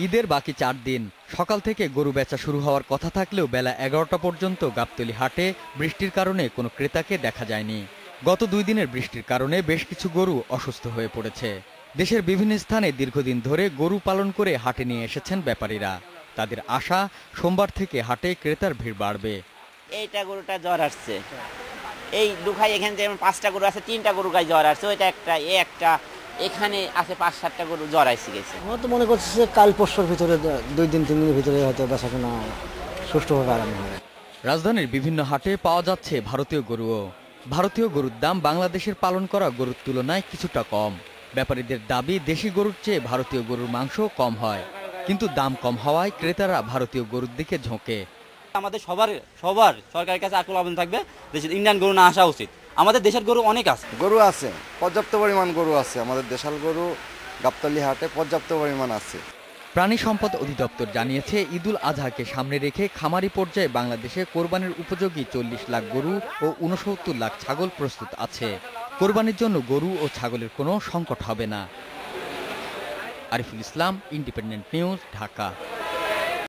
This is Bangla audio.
ঈদের বাকি ৪ দিন সকাল থেকে গরু বেচা শুরু হওয়ার কথা থাকলেও বেলা ১১টা পর্যন্ত গাবতলী হাটে বৃষ্টির কারণে কোনো ক্রেতাকে দেখা যায়নি। গত ২ দিনের বৃষ্টির কারণে বেশ কিছু গরু অসুস্থ হয়ে পড়েছে। দেশের বিভিন্ন স্থানে দীর্ঘদিন ধরে গরু পালন করে হাটে নিয়ে এসেছেন ব্যাপারীরা। তাদের আশা সোমবার থেকে হাটে ক্রেতার ভিড় বাড়বে। এইটা গরুটা জ্বর আসছে, এই দুখাই এখানে যেমন 5টা গরু আছে, 3টা গরু গায়ে জ্বর আসছে, ওইটা একটা এখানে আছে 5-7টা গরু জ্বর আইসে গেছে। আমরা তো মনে করছি যে কাল পরশুর ভিতরে 2-3 দিনের ভিতরে হয়তো বেচাকেনা সুষ্ঠুভাবে আরম্ভ হবে। রাজধানীর বিভিন্ন হাটে পাওয়া যাচ্ছে ভারতীয় গরুও। ভারতীয় গরুর দাম বাংলাদেশের পালন করা গরুর তুলনায় কিছুটা কম। ব্যাপারীদের দাবি দেশি গরুর চেয়ে ভারতীয় গরুর মাংস কম হয়, কিন্তু দাম কম হওয়ায় ক্রেতারা ভারতীয় গরুর দিকে ঝোঁকে। আমাদের সবার সরকারের কাছে আকুল আবেদন থাকবে, দেশের ইন্ডিয়ান গরু না আসা উচিত। আমাদের দেশের গরু অনেক আছে, গরু আছে, পর্যাপ্ত পরিমাণ গরু আছে। আমাদের দেশাল গরু গাবতলী হাটে পর্যাপ্ত পরিমাণ আছে। প্রাণী সম্পদ অধিদপ্তর জানিয়েছে, ঈদুল আজহাকে সামনে রেখে খামারি পর্যায়ে বাংলাদেশে কোরবানির উপযোগী ৪০ লাখ গরু ও ৬৯ লাখ ছাগল প্রস্তুত আছে। কোরবানির জন্য গরু ও ছাগলের কোনো সংকট হবে না। Ariful Islam, independent news, Dhaka.